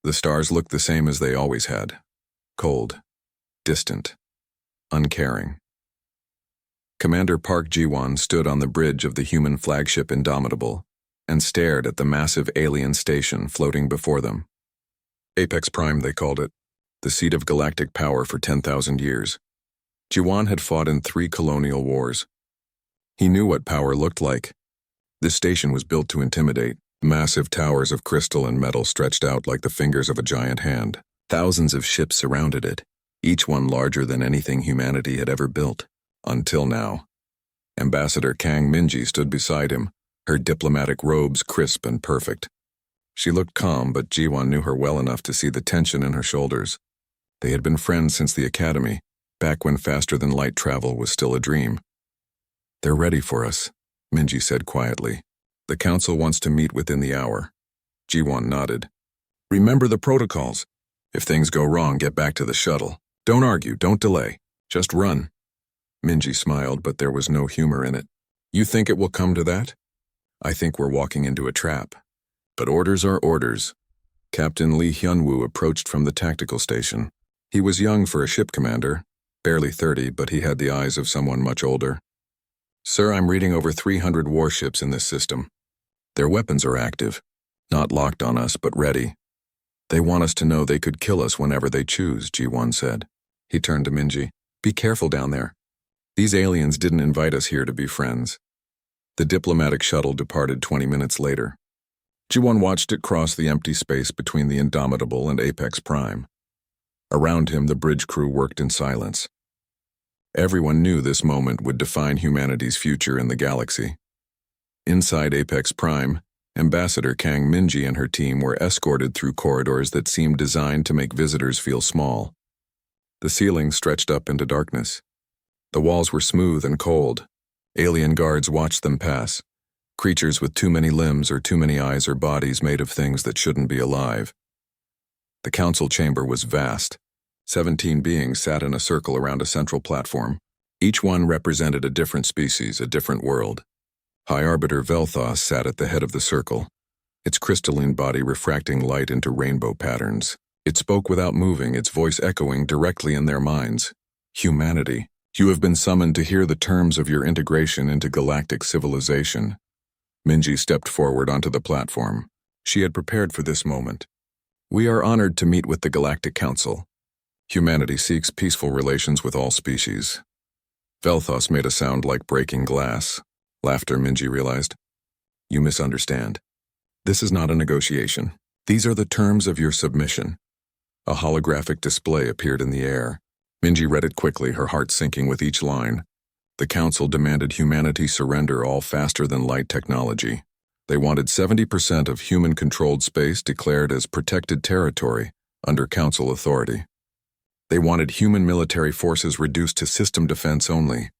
The stars looked the same as they always had. Cold, distant, uncaring. Commander Park Ji-won stood on the bridge of the human flagship Indomitable and stared at the massive alien station floating before them. Apex Prime, they called it, the seat of galactic power for 10,000 years. Ji-won had fought in 3 colonial wars. He knew what power looked like. This station was built to intimidate. Massive towers of crystal and metal stretched out like the fingers of a giant hand. Thousands of ships surrounded it, each one larger than anything humanity had ever built. Until now. Ambassador Kang Minji stood beside him, her diplomatic robes crisp and perfect. She looked calm, but Ji-won knew her well enough to see the tension in her shoulders. They had been friends since the academy, back when faster-than-light travel was still a dream. "They're ready for us," Minji said quietly. "The council wants to meet within the hour." Ji-won nodded. "Remember the protocols. If things go wrong, get back to the shuttle. Don't argue, don't delay. Just run." Minji smiled, but there was no humor in it. "You think it will come to that? I think we're walking into a trap. But orders are orders." Captain Lee Hyun-woo approached from the tactical station. He was young for a ship commander, barely 30, but he had the eyes of someone much older. "Sir, I'm reading over 300 warships in this system. Their weapons are active, not locked on us, but ready. They want us to know they could kill us whenever they choose," Ji-won said. He turned to Minji. "Be careful down there. These aliens didn't invite us here to be friends." The diplomatic shuttle departed 20 minutes later. Ji-won watched it cross the empty space between the Indomitable and Apex Prime. Around him, the bridge crew worked in silence. Everyone knew this moment would define humanity's future in the galaxy. Inside Apex Prime, Ambassador Kang Minji and her team were escorted through corridors that seemed designed to make visitors feel small. The ceiling stretched up into darkness. The walls were smooth and cold. Alien guards watched them pass. Creatures with too many limbs or too many eyes or bodies made of things that shouldn't be alive. The council chamber was vast. 17 beings sat in a circle around a central platform. Each one represented a different species, a different world. High Arbiter Velthos sat at the head of the circle, its crystalline body refracting light into rainbow patterns. It spoke without moving, its voice echoing directly in their minds. "Humanity, you have been summoned to hear the terms of your integration into galactic civilization." Minji stepped forward onto the platform. She had prepared for this moment. "We are honored to meet with the Galactic Council. Humanity seeks peaceful relations with all species." Velthos made a sound like breaking glass. Laughter, Minji realized. "You misunderstand. This is not a negotiation. These are the terms of your submission." A holographic display appeared in the air. Minji read it quickly, her heart sinking with each line. The council demanded humanity surrender all faster-than-light technology. They wanted 70% of human-controlled space declared as protected territory under council authority. They wanted human military forces reduced to system defense only.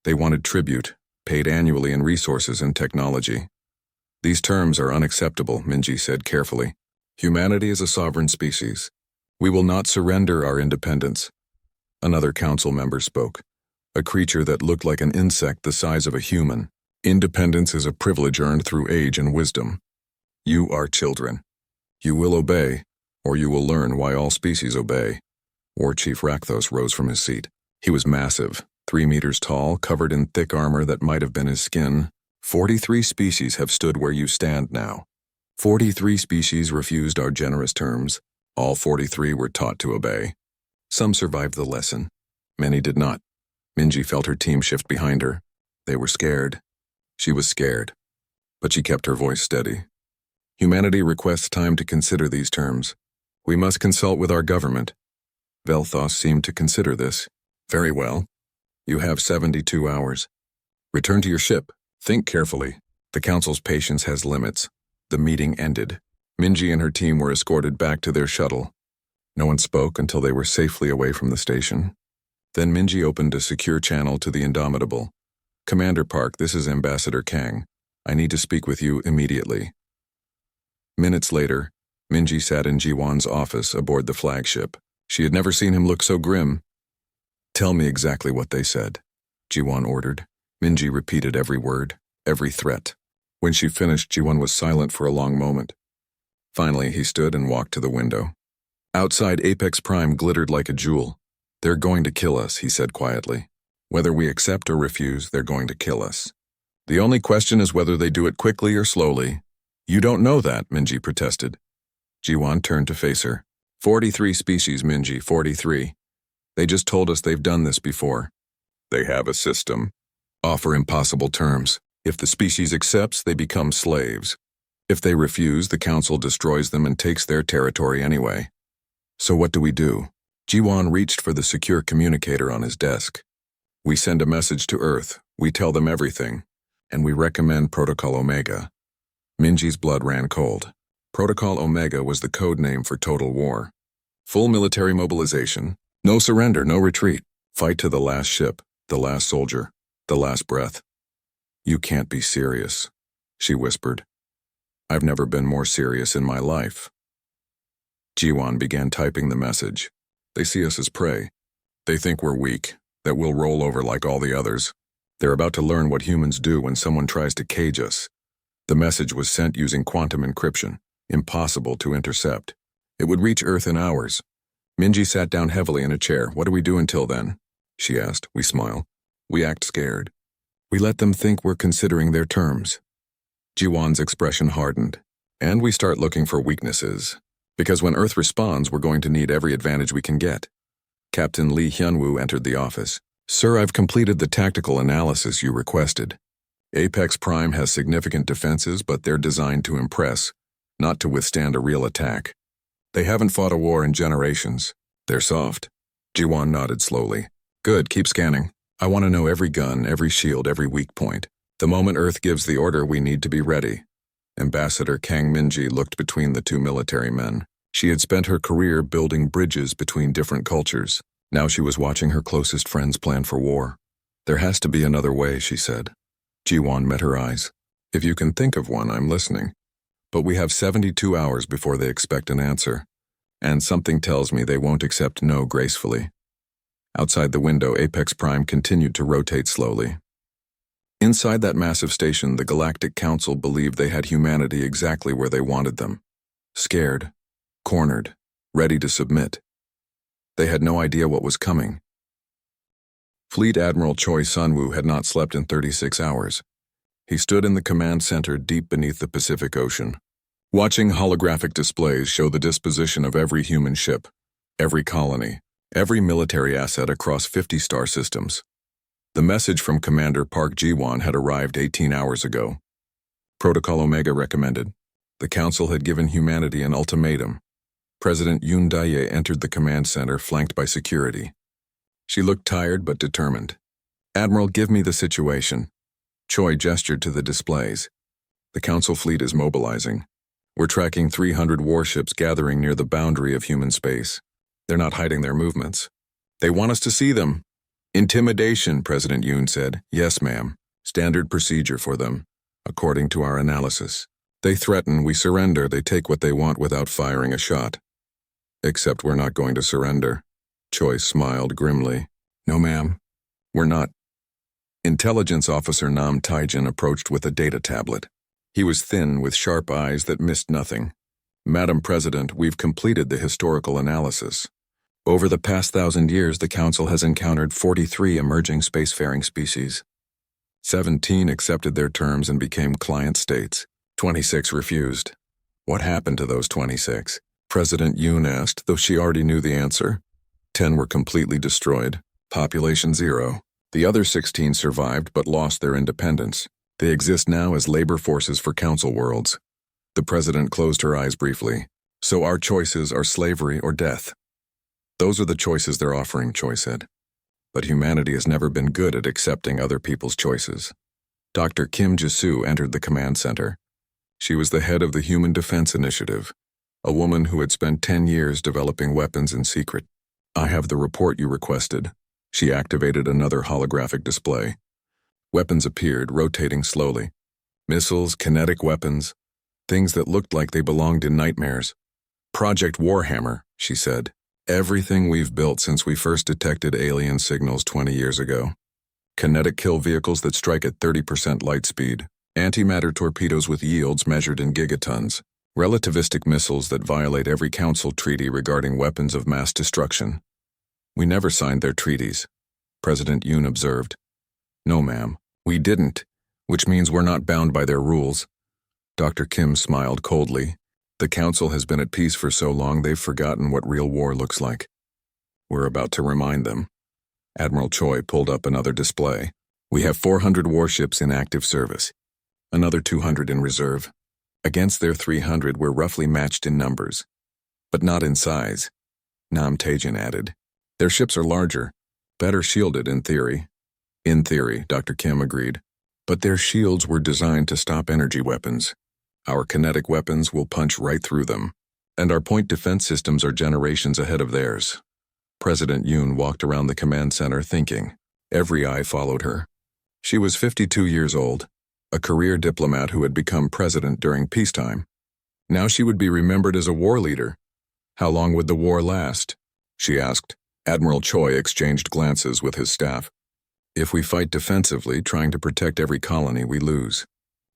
They wanted tribute, paid annually in resources and technology. "These terms are unacceptable," Minji said carefully. "Humanity is a sovereign species. We will not surrender our independence." Another council member spoke, a creature that looked like an insect the size of a human. "Independence is a privilege earned through age and wisdom. You are children. You will obey, or you will learn why all species obey." War Chief Rakthos rose from his seat. He was massive, 3 meters tall, covered in thick armor that might have been his skin. 43 species have stood where you stand now. 43 species refused our generous terms. All 43 were taught to obey. Some survived the lesson. Many did not. Minji felt her team shift behind her. They were scared. She was scared. But she kept her voice steady. "Humanity requests time to consider these terms. We must consult with our government." Velthos seemed to consider this. "Very well. You have 72 hours. Return to your ship. Think carefully. The council's patience has limits." The meeting ended. Minji and her team were escorted back to their shuttle. No one spoke until they were safely away from the station. Then Minji opened a secure channel to the Indomitable. "Commander Park, this is Ambassador Kang. I need to speak with you immediately." Minutes later, Minji sat in Ji-won's office aboard the flagship. She had never seen him look so grim. "Tell me exactly what they said," Ji-won ordered. Minji repeated every word, every threat. When she finished, Ji-won was silent for a long moment. Finally, he stood and walked to the window. Outside, Apex Prime glittered like a jewel. "They're going to kill us," he said quietly. "Whether we accept or refuse, they're going to kill us. The only question is whether they do it quickly or slowly." "You don't know that," Minji protested. Jiwan turned to face her. 43 species, Minji, 43. They just told us they've done this before. They have a system. Offer impossible terms. If the species accepts, they become slaves. If they refuse, the council destroys them and takes their territory anyway. So what do we do? Jiwan reached for the secure communicator on his desk. We send a message to Earth, we tell them everything, and we recommend Protocol Omega. Minji's blood ran cold. Protocol Omega was the code name for total war. Full military mobilization, no surrender, no retreat, fight to the last ship, the last soldier, the last breath. "You can't be serious," she whispered. "I've never been more serious in my life." Jiwan began typing the message. "They see us as prey. They think we're weak, that we'll roll over like all the others. They're about to learn what humans do when someone tries to cage us." The message was sent using quantum encryption, impossible to intercept. It would reach Earth in hours. Minji sat down heavily in a chair. "What do we do until then?" she asked. "We smile. We act scared. We let them think we're considering their terms." Jiwan's expression hardened. "And we start looking for weaknesses. Because when Earth responds, we're going to need every advantage we can get." Captain Lee Hyunwoo entered the office. "Sir, I've completed the tactical analysis you requested. Apex Prime has significant defenses, but they're designed to impress, not to withstand a real attack. They haven't fought a war in generations. They're soft." Jiwan nodded slowly. "Good, keep scanning. I want to know every gun, every shield, every weak point. The moment Earth gives the order, we need to be ready." Ambassador Kang Minji looked between the two military men. She had spent her career building bridges between different cultures. Now she was watching her closest friends plan for war. "There has to be another way," she said. Jiwan met her eyes. "If you can think of one, I'm listening. But we have 72 hours before they expect an answer. And something tells me they won't accept no gracefully." Outside the window, Apex Prime continued to rotate slowly. Inside that massive station, the Galactic Council believed they had humanity exactly where they wanted them. Scared, cornered, ready to submit. They had no idea what was coming. Fleet Admiral Choi Sun-woo had not slept in 36 hours. He stood in the command center deep beneath the Pacific Ocean, watching holographic displays show the disposition of every human ship, every colony, every military asset across 50 star systems. The message from Commander Park Ji-won had arrived 18 hours ago. Protocol Omega recommended. The Council had given humanity an ultimatum. President Yoon Dae entered the command center flanked by security. She looked tired but determined. "Admiral, give me the situation." Choi gestured to the displays. "The Council fleet is mobilizing. We're tracking 300 warships gathering near the boundary of human space. They're not hiding their movements. They want us to see them." "Intimidation," President Yoon said. "Yes, ma'am. Standard procedure for them, according to our analysis. They threaten, we surrender, they take what they want without firing a shot. Except we're not going to surrender." Choi smiled grimly. "No, ma'am. We're not." Intelligence Officer Nam Taijin approached with a data tablet. He was thin, with sharp eyes that missed nothing. "Madam President, we've completed the historical analysis. Over the past 1,000 years, the Council has encountered 43 emerging spacefaring species. 17 accepted their terms and became client states. 26 refused." "What happened to those 26? President Yoon asked, though she already knew the answer. 10 were completely destroyed. Population 0. The other 16 survived but lost their independence. They exist now as labor forces for Council worlds." The President closed her eyes briefly. "So our choices are slavery or death." "Those are the choices they're offering," Choi said. "But humanity has never been good at accepting other people's choices." Dr. Kim Ji-soo entered the command center. She was the head of the Human Defense Initiative, a woman who had spent 10 years developing weapons in secret. "I have the report you requested." She activated another holographic display. Weapons appeared, rotating slowly. Missiles, kinetic weapons, things that looked like they belonged in nightmares. "Project Warhammer," she said. "Everything we've built since we first detected alien signals 20 years ago. Kinetic kill vehicles that strike at 30% light speed. Antimatter torpedoes with yields measured in gigatons. Relativistic missiles that violate every council treaty regarding weapons of mass destruction. We never signed their treaties, President Yoon observed. No, ma'am, we didn't, which means we're not bound by their rules. Dr. Kim smiled coldly. The council has been at peace for so long they've forgotten what real war looks like. We're about to remind them. Admiral Choi pulled up another display. We have 400 warships in active service, another 200 in reserve. Against their 300, we're roughly matched in numbers, but not in size, Nam Taejin added. Their ships are larger, better shielded in theory. In theory, Dr. Kim agreed, but their shields were designed to stop energy weapons. Our kinetic weapons will punch right through them, and our point defense systems are generations ahead of theirs. President Yoon walked around the command center thinking. Every eye followed her. She was 52 years old, a career diplomat who had become president during peacetime. Now she would be remembered as a war leader. How long would the war last? She asked. Admiral Choi exchanged glances with his staff. If we fight defensively, trying to protect every colony, we lose.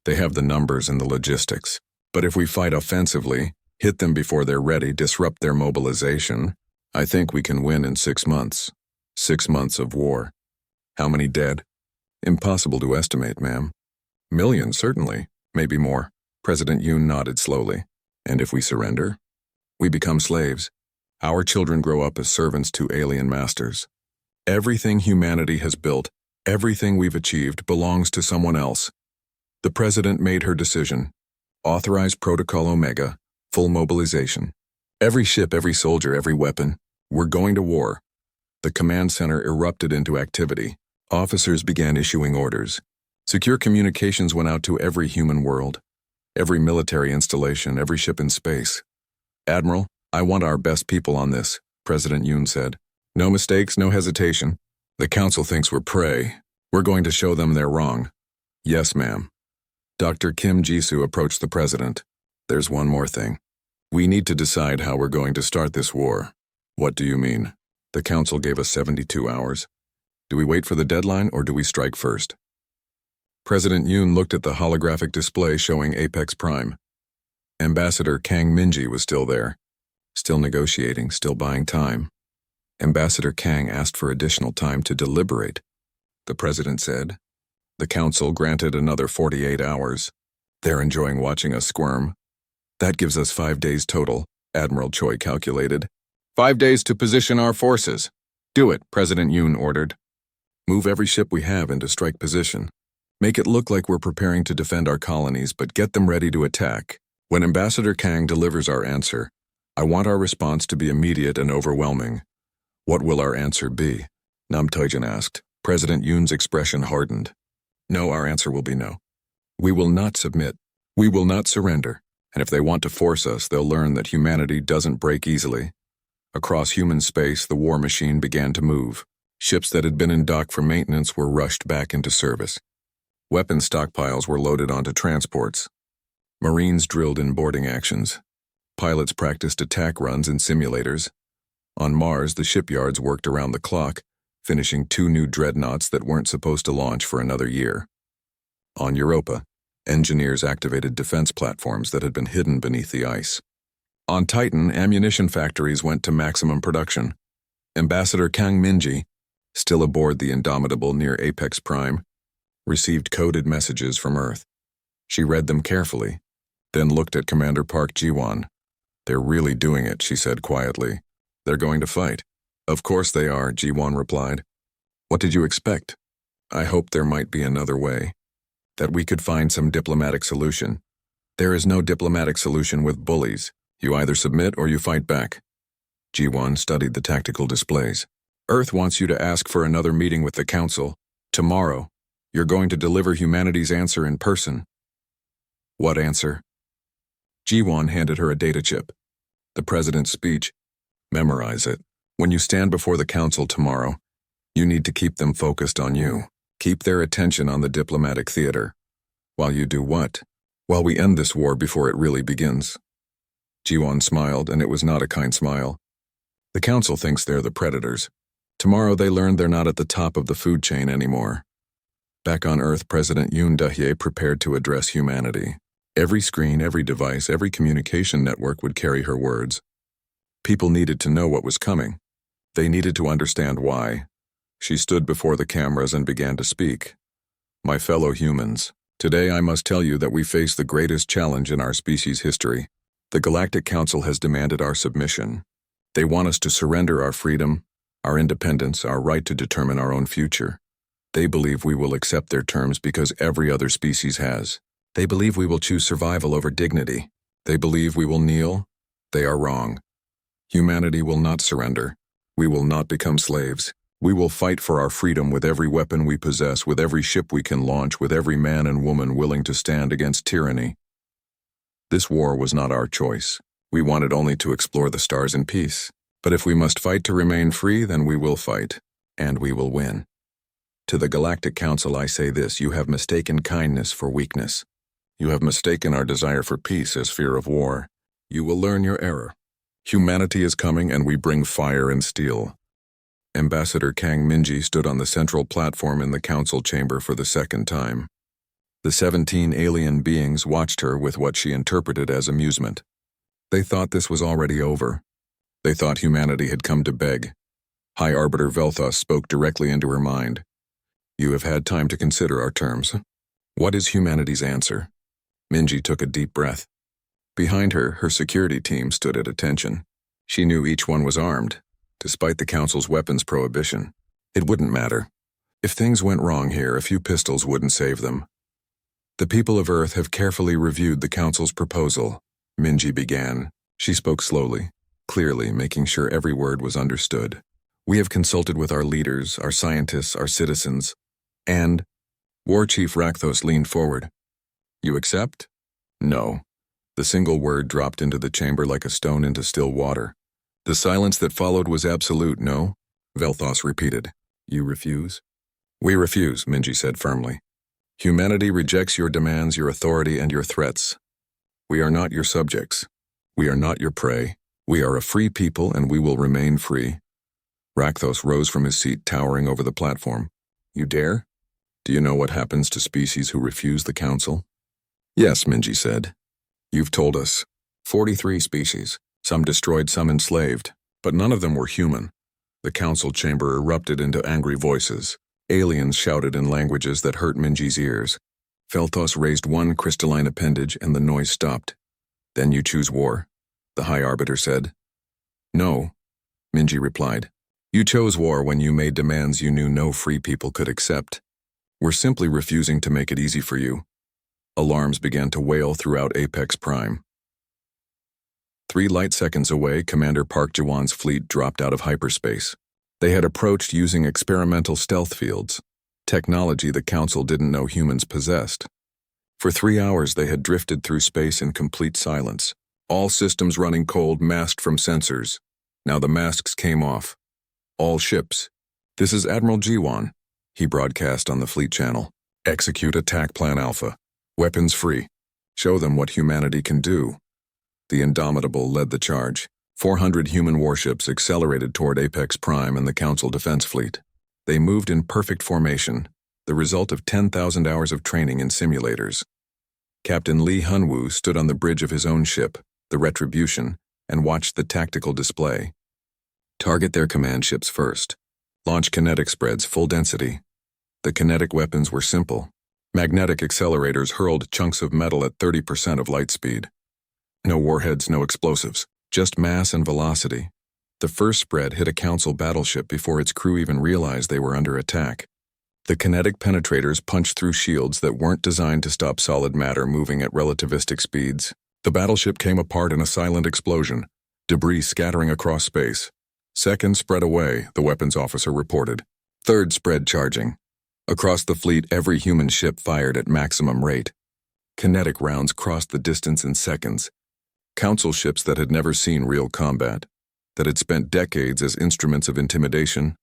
They have the numbers and the logistics. But if we fight offensively, hit them before they're ready, disrupt their mobilization, I think we can win in 6 months. 6 months of war. How many dead? Impossible to estimate, ma'am. Millions, certainly. Maybe more. President Yoon nodded slowly. And if we surrender? We become slaves. Our children grow up as servants to alien masters. Everything humanity has built, everything we've achieved, belongs to someone else. The president made her decision. Authorize Protocol Omega, full mobilization. Every ship, every soldier, every weapon. We're going to war. The command center erupted into activity. Officers began issuing orders. Secure communications went out to every human world, every military installation, every ship in space. Admiral, I want our best people on this, President Yoon said. No mistakes, no hesitation. The council thinks we're prey. We're going to show them they're wrong. Yes, ma'am. Dr. Kim Jisoo approached the president. There's one more thing. We need to decide how we're going to start this war. What do you mean? The council gave us 72 hours. Do we wait for the deadline or do we strike first? President Yoon looked at the holographic display showing Apex Prime. Ambassador Kang Minji was still there, still negotiating, still buying time. Ambassador Kang asked for additional time to deliberate. The president said. The council granted another 48 hours. They're enjoying watching us squirm. That gives us 5 days total, Admiral Choi calculated. 5 days to position our forces. Do it, President Yoon ordered. Move every ship we have into strike position. Make it look like we're preparing to defend our colonies, but get them ready to attack. When Ambassador Kang delivers our answer, I want our response to be immediate and overwhelming. What will our answer be? Nam Taejin asked. President Yoon's expression hardened. No, our answer will be no. We will not submit. We will not surrender. And if they want to force us, they'll learn that humanity doesn't break easily. Across human space, the war machine began to move. Ships that had been in dock for maintenance were rushed back into service. Weapon stockpiles were loaded onto transports. Marines drilled in boarding actions. Pilots practiced attack runs in simulators. On Mars, the shipyards worked around the clock, finishing 2 new dreadnoughts that weren't supposed to launch for another year. On Europa, engineers activated defense platforms that had been hidden beneath the ice. On Titan, ammunition factories went to maximum production. Ambassador Kang Minji, still aboard the Indomitable near Apex Prime, received coded messages from Earth. She read them carefully, then looked at Commander Park Ji-won. They're really doing it, she said quietly. They're going to fight. Of course they are, Ji-won replied. What did you expect? I hoped there might be another way. That we could find some diplomatic solution. There is no diplomatic solution with bullies. You either submit or you fight back. Ji-won studied the tactical displays. Earth wants you to ask for another meeting with the Council. Tomorrow, you're going to deliver humanity's answer in person. What answer? Ji-won handed her a data chip. The president's speech. Memorize it. When you stand before the Council tomorrow, you need to keep them focused on you. Keep their attention on the diplomatic theater. While you do what? While we end this war before it really begins. Ji-won smiled, and it was not a kind smile. The Council thinks they're the predators. Tomorrow they learn they're not at the top of the food chain anymore. Back on Earth, President Yoon Dae prepared to address humanity. Every screen, every device, every communication network would carry her words. People needed to know what was coming. They needed to understand why. She stood before the cameras and began to speak. My fellow humans, today I must tell you that we face the greatest challenge in our species' history. The Galactic Council has demanded our submission. They want us to surrender our freedom, our independence, our right to determine our own future. They believe we will accept their terms because every other species has. They believe we will choose survival over dignity. They believe we will kneel. They are wrong. Humanity will not surrender. We will not become slaves. We will fight for our freedom with every weapon we possess, with every ship we can launch, with every man and woman willing to stand against tyranny. This war was not our choice. We wanted only to explore the stars in peace. But if we must fight to remain free, then we will fight, and we will win. To the Galactic Council I say this: you have mistaken kindness for weakness. You have mistaken our desire for peace as fear of war. You will learn your error. Humanity is coming, and we bring fire and steel. Ambassador Kang Minji stood on the central platform in the council chamber for the second time. The 17 alien beings watched her with what she interpreted as amusement. They thought this was already over. They thought humanity had come to beg. High Arbiter Velthos spoke directly into her mind. You have had time to consider our terms. What is humanity's answer? Minji took a deep breath. Behind her, her security team stood at attention. She knew each one was armed. Despite the Council's weapons prohibition, it wouldn't matter. If things went wrong here, a few pistols wouldn't save them. The people of Earth have carefully reviewed the Council's proposal, Minji began. She spoke slowly, clearly, making sure every word was understood. We have consulted with our leaders, our scientists, our citizens, and... War Chief Rakthos leaned forward. You accept? No. The single word dropped into the chamber like a stone into still water. The silence that followed was absolute. No, Velthos repeated. You refuse? We refuse, Minji said firmly. Humanity rejects your demands, your authority, and your threats. We are not your subjects. We are not your prey. We are a free people, and we will remain free. Rakthos rose from his seat, towering over the platform. You dare? Do you know what happens to species who refuse the Council? Yes, Minji said. You've told us. 43 species. Some destroyed, some enslaved, but none of them were human. The council chamber erupted into angry voices. Aliens shouted in languages that hurt Minji's ears. Velthos raised one crystalline appendage and the noise stopped. Then you choose war, the High Arbiter said. No, Minji replied. You chose war when you made demands you knew no free people could accept. We're simply refusing to make it easy for you. Alarms began to wail throughout Apex Prime. 3 light seconds away, Commander Park Ji-won's fleet dropped out of hyperspace. They had approached using experimental stealth fields, technology the Council didn't know humans possessed. For 3 hours they had drifted through space in complete silence, all systems running cold, masked from sensors. Now the masks came off. All ships. This is Admiral Ji-won, he broadcast on the fleet channel. Execute Attack Plan Alpha. Weapons free. Show them what humanity can do. The Indomitable led the charge. 400 human warships accelerated toward Apex Prime and the Council Defense Fleet. They moved in perfect formation, the result of 10,000 hours of training in simulators. Captain Lee Hunwoo stood on the bridge of his own ship, the Retribution, and watched the tactical display. Target their command ships first. Launch kinetic spreads full density. The kinetic weapons were simple. Magnetic accelerators hurled chunks of metal at 30% of light speed. No warheads, no explosives, just mass and velocity. The first spread hit a Council battleship before its crew even realized they were under attack. The kinetic penetrators punched through shields that weren't designed to stop solid matter moving at relativistic speeds. The battleship came apart in a silent explosion, debris scattering across space. Second spread away, the weapons officer reported. Third spread charging. Across the fleet, every human ship fired at maximum rate. Kinetic rounds crossed the distance in seconds. Council ships that had never seen real combat, that had spent decades as instruments of intimidation,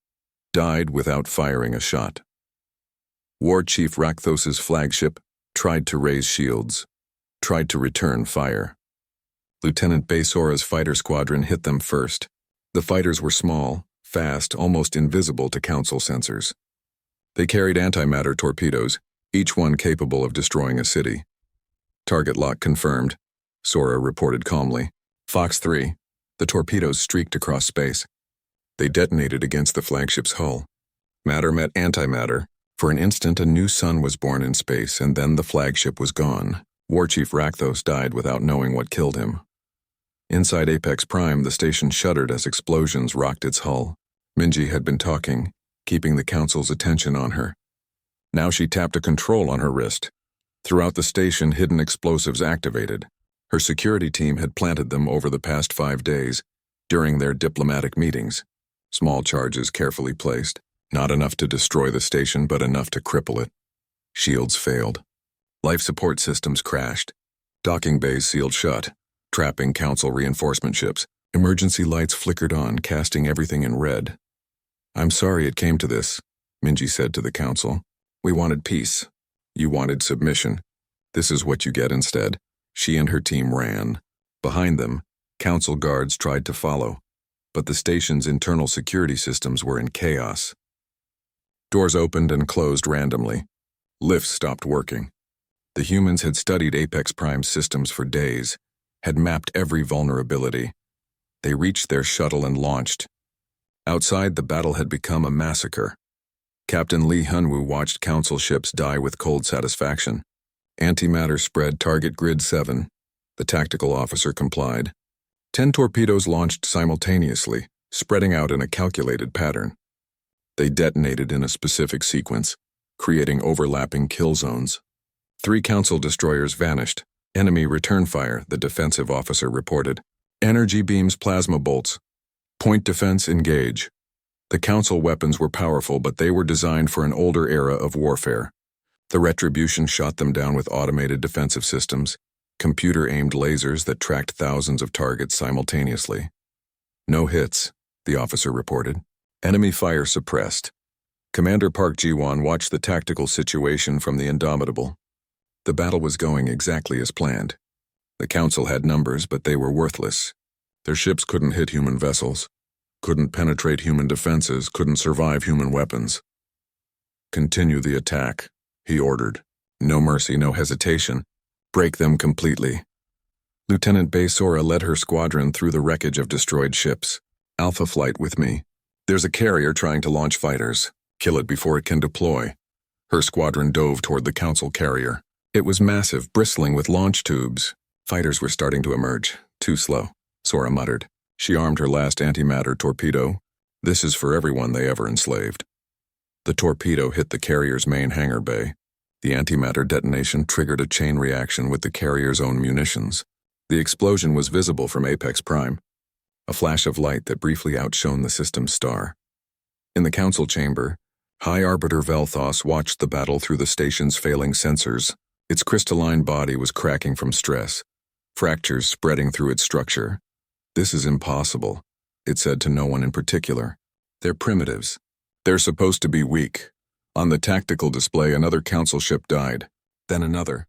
died without firing a shot. War Chief Rakthos's flagship tried to raise shields, tried to return fire. Lieutenant Basora's fighter squadron hit them first. The fighters were small, fast, almost invisible to Council sensors. They carried antimatter torpedoes, each one capable of destroying a city. Target lock confirmed, Sora reported calmly. Fox 3. The torpedoes streaked across space. They detonated against the flagship's hull. Matter met antimatter. For an instant, a new sun was born in space, and then the flagship was gone. War Chief Rakthos died without knowing what killed him. Inside Apex Prime, the station shuddered as explosions rocked its hull. Minji had been talking, keeping the Council's attention on her. Now she tapped a control on her wrist. Throughout the station, hidden explosives activated. Her security team had planted them over the past 5 days, during their diplomatic meetings. Small charges carefully placed. Not enough to destroy the station, but enough to cripple it. Shields failed. Life support systems crashed. Docking bays sealed shut, trapping Council reinforcement ships. Emergency lights flickered on, casting everything in red. "I'm sorry it came to this," Minji said to the Council. "We wanted peace. You wanted submission. This is what you get instead." She and her team ran. Behind them, Council guards tried to follow, but the station's internal security systems were in chaos. Doors opened and closed randomly. Lifts stopped working. The humans had studied Apex Prime's systems for days, had mapped every vulnerability. They reached their shuttle and launched. Outside, the battle had become a massacre. Captain Lee Hunwoo watched Council ships die with cold satisfaction. Antimatter spread target grid 7. The tactical officer complied. 10 torpedoes launched simultaneously, spreading out in a calculated pattern. They detonated in a specific sequence, creating overlapping kill zones. 3 Council destroyers vanished. Enemy return fire, the defensive officer reported. Energy beams, plasma bolts. Point defense, engage. The Council weapons were powerful, but they were designed for an older era of warfare. The Retribution shot them down with automated defensive systems, computer-aimed lasers that tracked thousands of targets simultaneously. No hits, the officer reported. Enemy fire suppressed. Commander Park Ji-won watched the tactical situation from the Indomitable. The battle was going exactly as planned. The Council had numbers, but they were worthless. Their ships couldn't hit human vessels, couldn't penetrate human defenses, couldn't survive human weapons. "Continue the attack," he ordered. "No mercy, no hesitation. Break them completely." Lieutenant Bae Sora led her squadron through the wreckage of destroyed ships. "Alpha Flight with me. There's a carrier trying to launch fighters. Kill it before it can deploy." Her squadron dove toward the Council carrier. It was massive, bristling with launch tubes. Fighters were starting to emerge. "Too slow," Sora muttered. She armed her last antimatter torpedo. "This is for everyone they ever enslaved." The torpedo hit the carrier's main hangar bay. The antimatter detonation triggered a chain reaction with the carrier's own munitions. The explosion was visible from Apex Prime, a flash of light that briefly outshone the system's star. In the Council chamber, High Arbiter Velthos watched the battle through the station's failing sensors. Its crystalline body was cracking from stress, fractures spreading through its structure. "This is impossible," it said to no one in particular. "They're primitives. They're supposed to be weak." On the tactical display, another Council ship died, then another.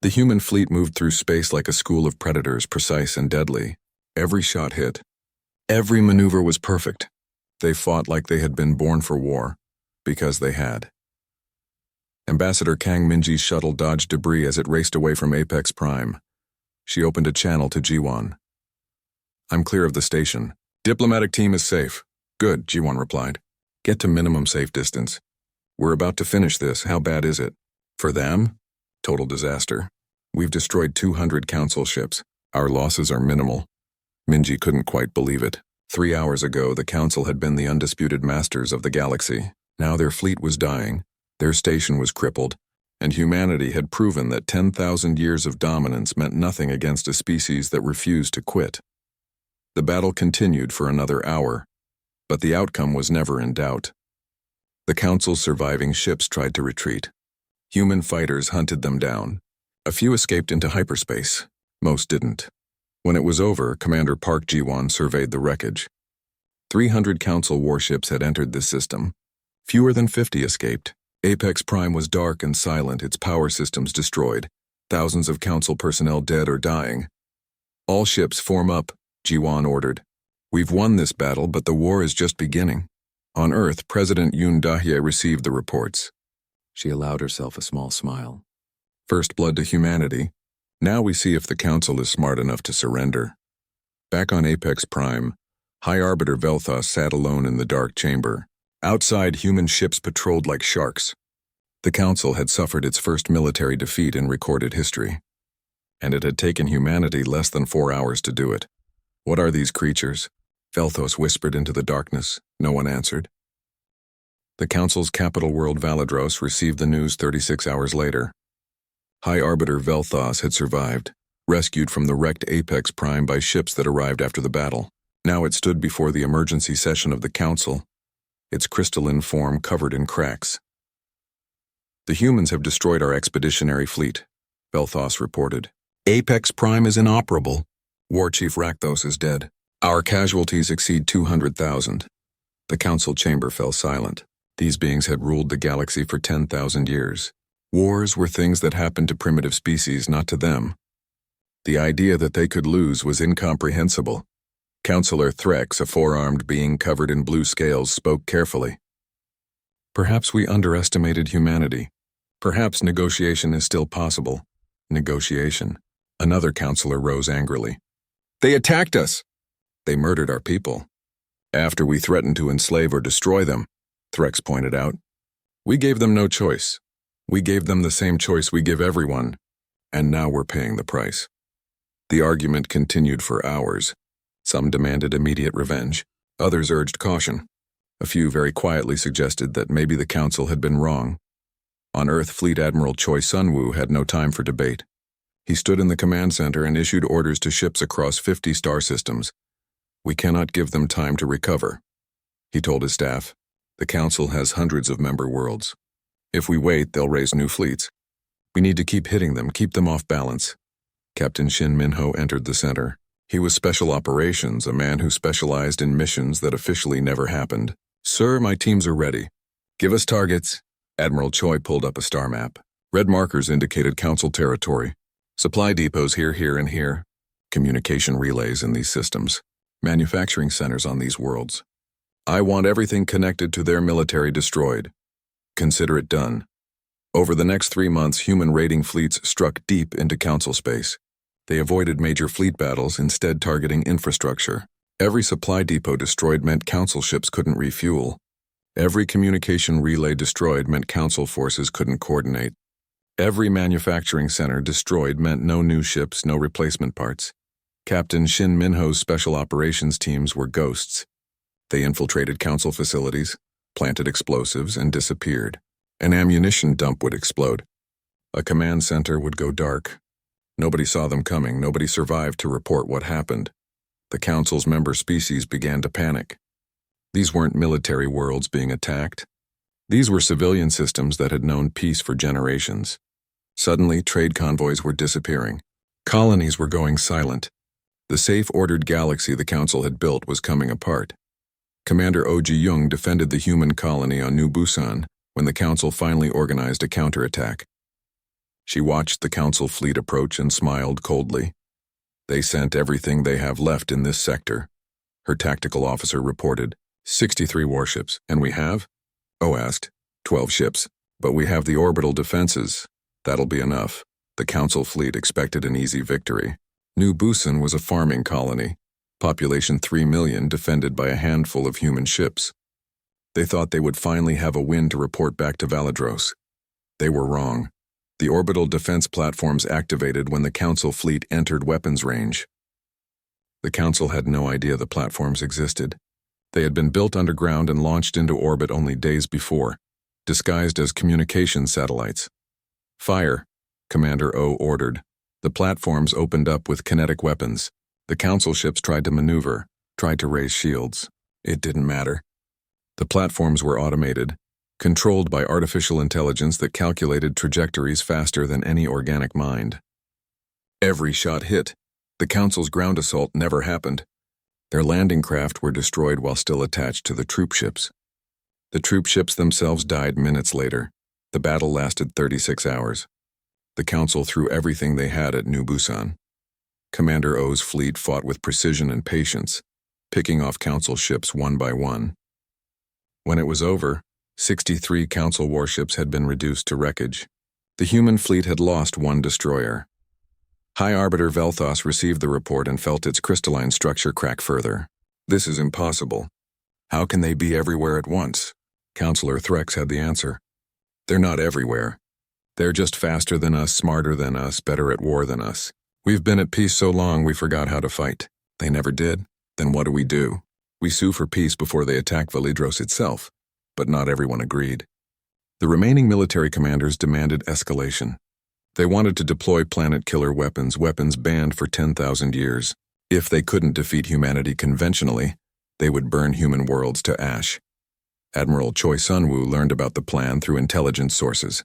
The human fleet moved through space like a school of predators, precise and deadly. Every shot hit. Every maneuver was perfect. They fought like they had been born for war, because they had. Ambassador Kang Minji's shuttle dodged debris as it raced away from Apex Prime. She opened a channel to Ji-won. "I'm clear of the station. Diplomatic team is safe." "Good," Ji-won replied. "Get to minimum safe distance. We're about to finish this. How bad is it?" "For them? Total disaster. We've destroyed 200 Council ships. Our losses are minimal." Minji couldn't quite believe it. 3 hours ago, the Council had been the undisputed masters of the galaxy. Now their fleet was dying, their station was crippled, and humanity had proven that 10,000 years of dominance meant nothing against a species that refused to quit. The battle continued for another hour, but the outcome was never in doubt. The Council's surviving ships tried to retreat. Human fighters hunted them down. A few escaped into hyperspace. Most didn't. When it was over, Commander Park Ji-won surveyed the wreckage. 300 Council warships had entered the system. Fewer than 50 escaped. Apex Prime was dark and silent, its power systems destroyed. Thousands of Council personnel dead or dying. "All ships form up," Ji-won ordered. "We've won this battle, but the war is just beginning." On Earth, President Yoon Dahye received the reports. She allowed herself a small smile. "First blood to humanity. Now we see if the Council is smart enough to surrender. Back on Apex Prime, High Arbiter Vel'Thos sat alone in the dark chamber. Outside, human ships patrolled like sharks. The Council had suffered its first military defeat in recorded history, and it had taken humanity less than 4 hours to do it. What are these creatures? Vel'Thos whispered into the darkness. No one answered. The Council's capital world Valadros received the news 36 hours later. High Arbiter Vel'Thos had survived, rescued from the wrecked Apex Prime by ships that arrived after the battle. Now it stood before the emergency session of the Council, its crystalline form covered in cracks. The humans have destroyed our expeditionary fleet, Vel'Thos reported. Apex Prime is inoperable. War Chief Rakthos is dead. Our casualties exceed 200,000. The Council chamber fell silent. These beings had ruled the galaxy for 10,000 years. Wars were things that happened to primitive species, not to them. The idea that they could lose was incomprehensible. Counselor Threx, a four-armed being covered in blue scales, spoke carefully. Perhaps we underestimated humanity. Perhaps negotiation is still possible. Negotiation. Another counselor rose angrily. They attacked us. They murdered our people. After we threatened to enslave or destroy them, Threx pointed out. We gave them no choice. We gave them the same choice we give everyone, and now we're paying the price. The argument continued for hours. Some demanded immediate revenge. Others urged caution. A few very quietly suggested that maybe the Council had been wrong. On Earth, Fleet Admiral Choi Sun-woo had no time for debate. He stood in the command center and issued orders to ships across 50 star systems. We cannot give them time to recover. He told his staff, the Council has hundreds of member worlds. If we wait, they'll raise new fleets. We need to keep hitting them, keep them off balance. Captain Shin Minho entered the center. He was Special Operations, a man who specialized in missions that officially never happened. Sir, my teams are ready. Give us targets. Admiral Choi pulled up a star map. Red markers indicated Council territory. Supply depots here, here, and here. Communication relays in these systems. Manufacturing centers on these worlds. I want everything connected to their military destroyed. Consider it done. Over the next 3 months, human raiding fleets struck deep into Council space. They avoided major fleet battles, instead targeting infrastructure. Every supply depot destroyed meant Council ships couldn't refuel. Every communication relay destroyed meant Council forces couldn't coordinate. Every manufacturing center destroyed meant no new ships, no replacement parts. Captain Shin Minho's special operations teams were ghosts. They infiltrated Council facilities, planted explosives, and disappeared. An ammunition dump would explode. A command center would go dark. Nobody saw them coming. Nobody survived to report what happened. The Council's member species began to panic. These weren't military worlds being attacked. These were civilian systems that had known peace for generations. Suddenly, trade convoys were disappearing. Colonies were going silent. The safe, ordered galaxy the Council had built was coming apart. Commander Oh Ji-young defended the human colony on New Busan when the Council finally organized a counterattack. She watched the Council fleet approach and smiled coldly. They sent everything they have left in this sector. Her tactical officer reported, 63 warships, and we have? Oh asked, 12 ships, but we have the orbital defenses. That'll be enough. The Council fleet expected an easy victory. New Busan was a farming colony, population 3 million, defended by a handful of human ships. They thought they would finally have a win to report back to Valadros. They were wrong. The orbital defense platforms activated when the Council fleet entered weapons range. The Council had no idea the platforms existed. They had been built underground and launched into orbit only days before, disguised as communication satellites. Fire, Commander O ordered. The platforms opened up with kinetic weapons. The Council ships tried to maneuver, tried to raise shields. It didn't matter. The platforms were automated, controlled by artificial intelligence that calculated trajectories faster than any organic mind. Every shot hit. The Council's ground assault never happened. Their landing craft were destroyed while still attached to the troop ships. The troop ships themselves died minutes later. The battle lasted 36 hours. The Council threw everything they had at New Busan. Commander O's fleet fought with precision and patience, picking off Council ships one by one. When it was over, 63 Council warships had been reduced to wreckage. The human fleet had lost one destroyer. High Arbiter Velthos received the report and felt its crystalline structure crack further. This is impossible. How can they be everywhere at once? Counselor Threx had the answer. They're not everywhere. They're just faster than us, smarter than us, better at war than us. We've been at peace so long we forgot how to fight. They never did. Then what do? We sue for peace before they attack Validros itself. But not everyone agreed. The remaining military commanders demanded escalation. They wanted to deploy planet-killer weapons banned for 10,000 years. If they couldn't defeat humanity conventionally, they would burn human worlds to ash. Admiral Choi Sun-woo learned about the plan through intelligence sources.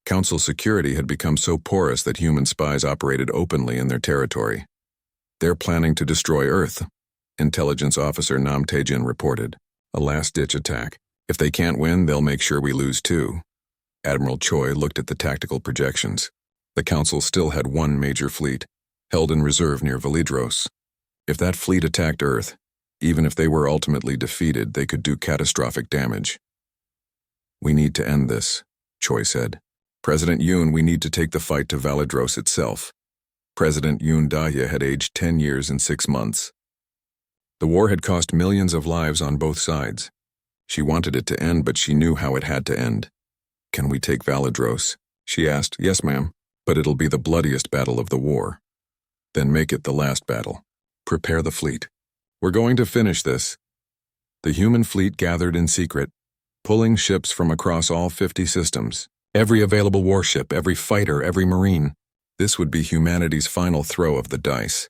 Council security had become so porous that human spies operated openly in their territory. They're planning to destroy Earth, Intelligence Officer Nam Tae-jin reported. A last-ditch attack. If they can't win, they'll make sure we lose too. Admiral Choi looked at the tactical projections. The Council still had one major fleet, held in reserve near Validros. If that fleet attacked Earth, even if they were ultimately defeated, they could do catastrophic damage. We need to end this, Choi said. President Yoon, we need to take the fight to Validros itself. President Yoon Daya had aged 10 years and 6 months. The war had cost millions of lives on both sides. She wanted it to end, but she knew how it had to end. Can we take Validros? She asked. Yes, ma'am, but it'll be the bloodiest battle of the war. Then make it the last battle. Prepare the fleet. We're going to finish this. The human fleet gathered in secret, pulling ships from across all 50 systems. Every available warship, every fighter, every marine. This would be humanity's final throw of the dice.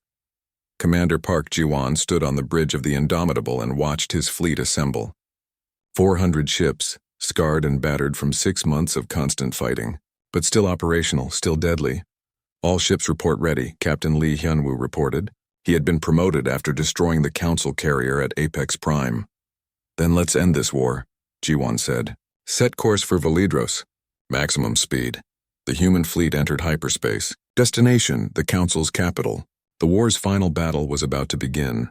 Commander Park Ji-won stood on the bridge of the Indomitable and watched his fleet assemble. 400 ships, scarred and battered from 6 months of constant fighting, but still operational, still deadly. All ships report ready, Captain Lee Hyun-woo reported. He had been promoted after destroying the Council carrier at Apex Prime. Then let's end this war, Ji-won said. Set course for Validros. Maximum speed. The human fleet entered hyperspace. Destination, the Council's capital. The war's final battle was about to begin.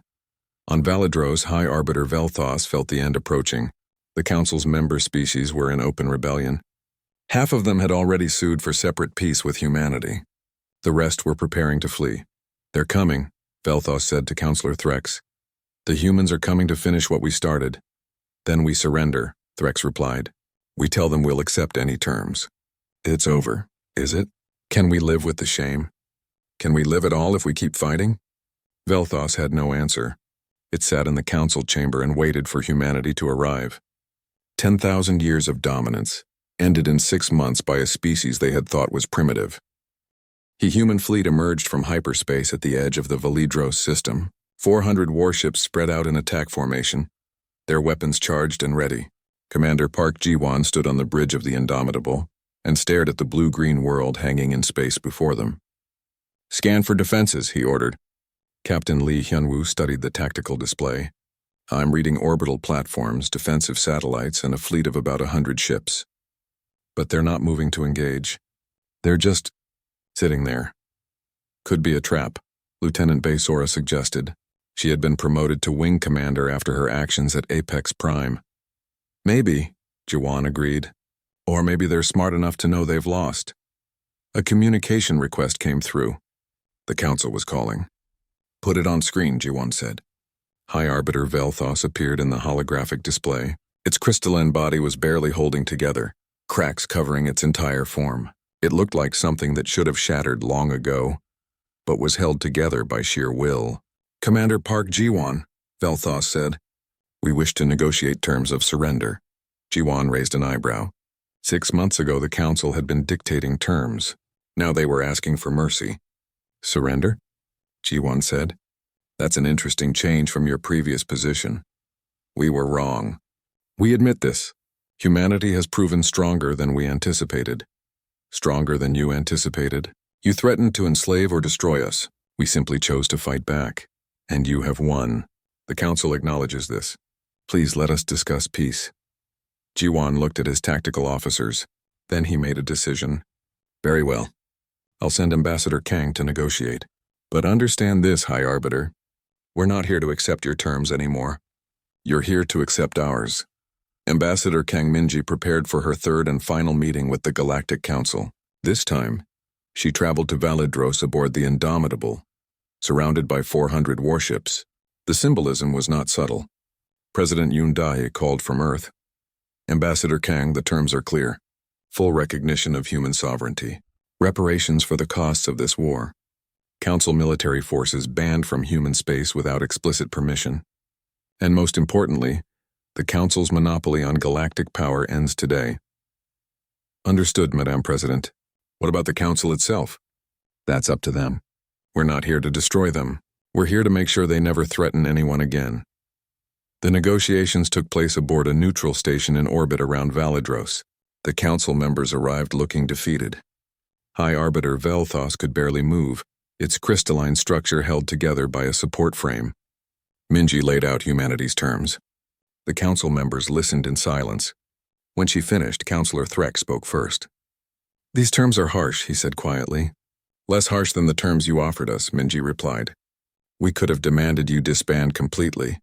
On Validros, High Arbiter Velthos felt the end approaching. The Council's member species were in open rebellion. Half of them had already sued for separate peace with humanity. The rest were preparing to flee. They're coming, Velthos said to Counselor Threx. The humans are coming to finish what we started. Then we surrender, Threx replied. We tell them we'll accept any terms. It's over, is it? Can we live with the shame? Can we live at all if we keep fighting? Velthos had no answer. It sat in the council chamber and waited for humanity to arrive. 10,000 years of dominance, ended in 6 months by a species they had thought was primitive. The human fleet emerged from hyperspace at the edge of the Validros system. 400 warships spread out in attack formation, their weapons charged and ready. Commander Park Ji-won stood on the bridge of the Indomitable and stared at the blue-green world hanging in space before them. Scan for defenses, he ordered. Captain Lee Hyun-woo studied the tactical display. I'm reading orbital platforms, defensive satellites, and a fleet of about 100 ships. But they're not moving to engage. They're just sitting there. Could be a trap, Lieutenant Baysora suggested. She had been promoted to wing commander after her actions at Apex Prime. Maybe, Ji-won agreed. Or maybe they're smart enough to know they've lost. A communication request came through. The council was calling. Put it on screen, Ji-won said. High Arbiter Velthos appeared in the holographic display. Its crystalline body was barely holding together, cracks covering its entire form. It looked like something that should have shattered long ago, but was held together by sheer will. Commander Park Ji-won, Velthos said. We wish to negotiate terms of surrender. Ji-won raised an eyebrow. 6 months ago, the council had been dictating terms. Now they were asking for mercy. Surrender? Ji-won said. That's an interesting change from your previous position. We were wrong. We admit this. Humanity has proven stronger than we anticipated. Stronger than you anticipated. You threatened to enslave or destroy us. We simply chose to fight back. And you have won. The council acknowledges this. Please let us discuss peace. Ji-won looked at his tactical officers. Then he made a decision. Very well. I'll send Ambassador Kang to negotiate. But understand this, High Arbiter. We're not here to accept your terms anymore. You're here to accept ours. Ambassador Kang Minji prepared for her third and final meeting with the Galactic Council. This time, She traveled to Validros aboard the Indomitable, surrounded by 400 warships. The symbolism was not subtle. President Yoon Dae called from Earth. Ambassador Kang, the terms are clear. Full recognition of human sovereignty. Reparations for the costs of this war. Council military forces banned from human space without explicit permission. And most importantly, the Council's monopoly on galactic power ends today. Understood, Madame President. What about the Council itself? That's up to them. We're not here to destroy them. We're here to make sure they never threaten anyone again. The negotiations took place aboard a neutral station in orbit around Validros. The Council members arrived looking defeated. High Arbiter Velthos could barely move, its crystalline structure held together by a support frame. Minji laid out humanity's terms. The Council members listened in silence. When she finished, Councillor Threck spoke first. These terms are harsh, he said quietly. Less harsh than the terms you offered us, Minji replied. We could have demanded you disband completely.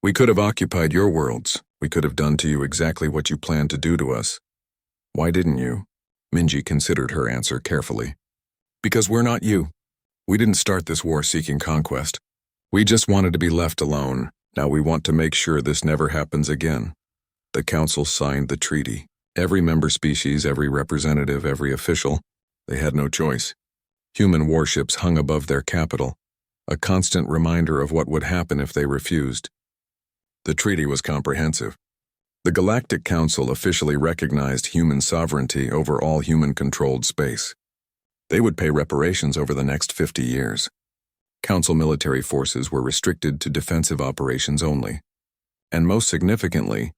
We could have occupied your worlds. We could have done to you exactly what you planned to do to us. Why didn't you? Minji considered her answer carefully. Because we're not you. We didn't start this war seeking conquest. We just wanted to be left alone. Now we want to make sure this never happens again. The Council signed the treaty. Every member species, every representative, every official. They had no choice. Human warships hung above their capital, a constant reminder of what would happen if they refused. The treaty was comprehensive. The Galactic Council officially recognized human sovereignty over all human-controlled space. They would pay reparations over the next 50 years. Council military forces were restricted to defensive operations only. And most significantly,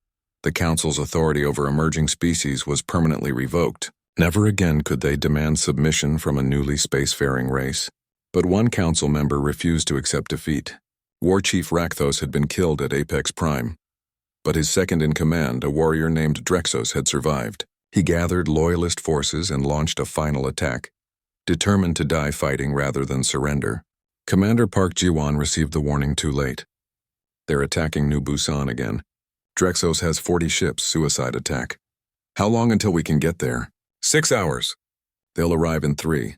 the Council's authority over emerging species was permanently revoked. Never again could they demand submission from a newly spacefaring race. But one Council member refused to accept defeat. War Chief Rakthos had been killed at Apex Prime. But his second-in-command, a warrior named Drexos, had survived. He gathered loyalist forces and launched a final attack, determined to die fighting rather than surrender. Commander Park Ji-won received the warning too late. They're attacking New Busan again. Drexos has 40 ships, suicide attack. How long until we can get there? 6 hours. They'll arrive in 3.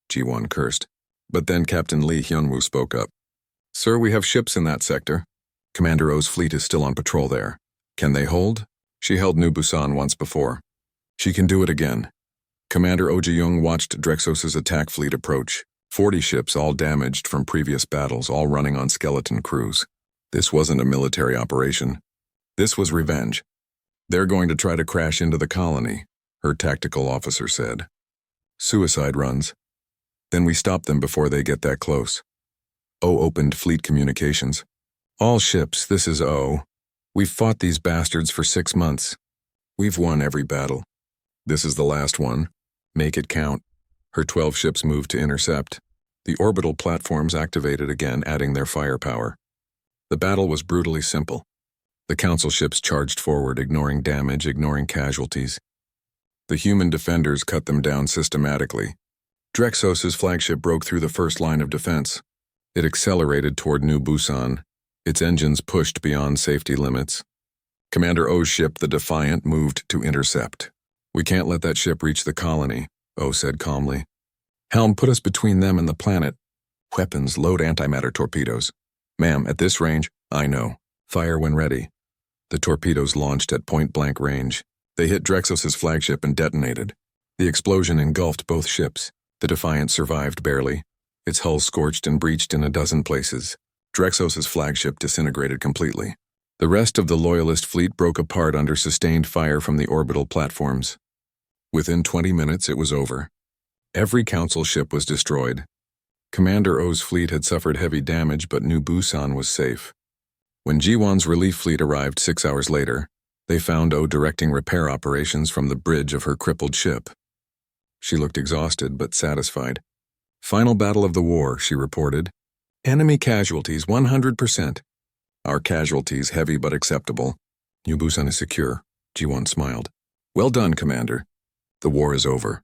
Ji-won cursed. But then Captain Lee Hyunwoo spoke up. Sir, we have ships in that sector. Commander Oh's fleet is still on patrol there. Can they hold? She held New Busan once before. She can do it again. Commander Oh Ji-young watched Drexos's attack fleet approach. 40 ships, all damaged from previous battles, all running on skeleton crews. This wasn't a military operation. This was revenge. They're going to try to crash into the colony, her tactical officer said. Suicide runs. Then we stop them before they get that close. Oh opened fleet communications. All ships, this is O. We've fought these bastards for 6 months. We've won every battle. This is the last one. Make it count. Her 12 ships moved to intercept. The orbital platforms activated again, adding their firepower. The battle was brutally simple. The Council ships charged forward, ignoring damage, ignoring casualties. The human defenders cut them down systematically. Drexos's flagship broke through the first line of defense. It accelerated toward New Busan, its engines pushed beyond safety limits. Commander Oh's ship, the Defiant, moved to intercept. We can't let that ship reach the colony, Oh said calmly. Helm, put us between them and the planet. Weapons, load antimatter torpedoes. Ma'am, at this range, I know. Fire when ready. The torpedoes launched at point-blank range. They hit Drexos's flagship and detonated. The explosion engulfed both ships. The Defiant survived barely, its hull scorched and breached in a dozen places. Drexos's flagship disintegrated completely. The rest of the Loyalist fleet broke apart under sustained fire from the orbital platforms. Within 20 minutes, it was over. Every Council ship was destroyed. Commander Oh's fleet had suffered heavy damage, but New Busan was safe. When Ji-won's relief fleet arrived 6 hours later, they found Oh directing repair operations from the bridge of her crippled ship. She looked exhausted but satisfied. Final battle of the war, she reported. Enemy casualties 100%. Our casualties heavy but acceptable. New Busan is secure, Ji-won smiled. Well done, Commander. The war is over.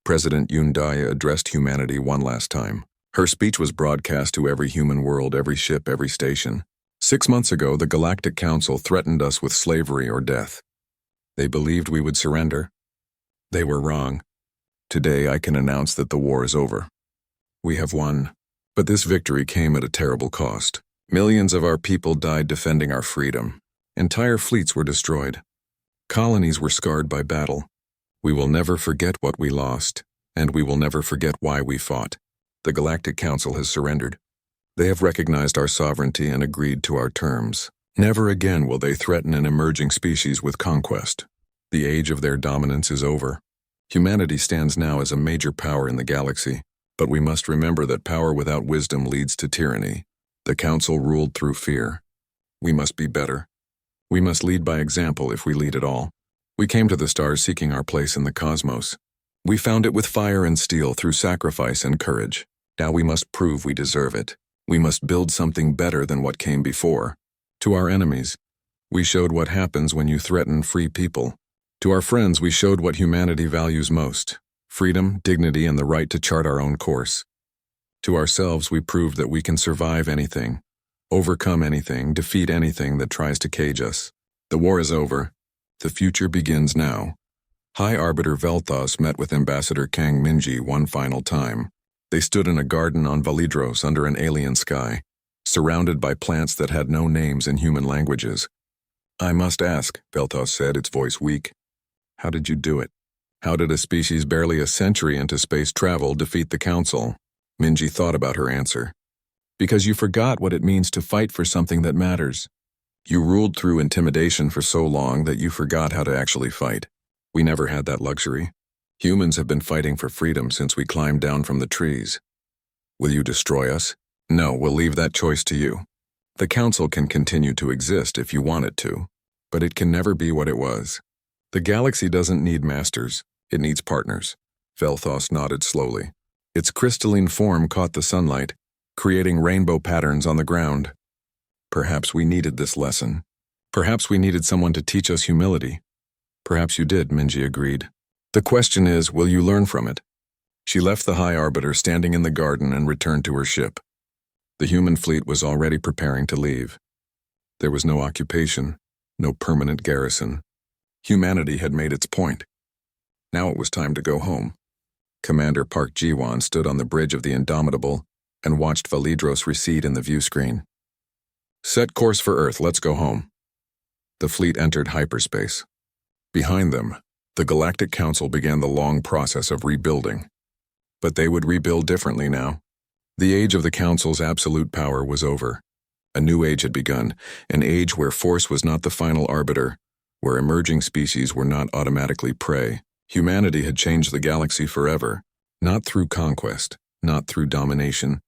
President Yoon Dae addressed humanity one last time. Her speech was broadcast to every human world, every ship, every station. 6 months ago, the Galactic Council threatened us with slavery or death. They believed we would surrender. They were wrong. Today I can announce that the war is over. We have won. But this victory came at a terrible cost. Millions of our people died defending our freedom. Entire fleets were destroyed. Colonies were scarred by battle. We will never forget what we lost, and we will never forget why we fought. The Galactic Council has surrendered. They have recognized our sovereignty and agreed to our terms. Never again will they threaten an emerging species with conquest. The age of their dominance is over. Humanity stands now as a major power in the galaxy, but we must remember that power without wisdom leads to tyranny. The Council ruled through fear. We must be better. We must lead by example if we lead at all. We came to the stars seeking our place in the cosmos. We found it with fire and steel through sacrifice and courage. Now we must prove we deserve it. We must build something better than what came before. To our enemies, we showed what happens when you threaten free people. To our friends, we showed what humanity values most: freedom, dignity, and the right to chart our own course. To ourselves, we proved that we can survive anything, overcome anything, defeat anything that tries to cage us. The war is over. The future begins now. High Arbiter Vel'Thos met with Ambassador Kang Minji one final time. They stood in a garden on Validros under an alien sky, surrounded by plants that had no names in human languages. "I must ask," Vel'Thos said, its voice weak. "How did you do it? How did a species barely a century into space travel defeat the Council?" Minji thought about her answer. "Because you forgot what it means to fight for something that matters. You ruled through intimidation for so long that you forgot how to actually fight. We never had that luxury. Humans have been fighting for freedom since we climbed down from the trees. Will you destroy us? No, we'll leave that choice to you. The Council can continue to exist if you want it to, but it can never be what it was. The galaxy doesn't need masters, it needs partners." Vel'Thos nodded slowly. Its crystalline form caught the sunlight, creating rainbow patterns on the ground. "Perhaps we needed this lesson. Perhaps we needed someone to teach us humility." "Perhaps you did," Minji agreed. "The question is, will you learn from it?" She left the High Arbiter standing in the garden and returned to her ship. The human fleet was already preparing to leave. There was no occupation, no permanent garrison. Humanity had made its point. Now it was time to go home. Commander Park Ji-won stood on the bridge of the Indomitable and watched Validros recede in the view screen. "Set course for Earth, let's go home." The fleet entered hyperspace. Behind them, the Galactic Council began the long process of rebuilding. But they would rebuild differently now. The age of the Council's absolute power was over. A new age had begun, an age where force was not the final arbiter, where emerging species were not automatically prey. Humanity had changed the galaxy forever, not through conquest, not through domination,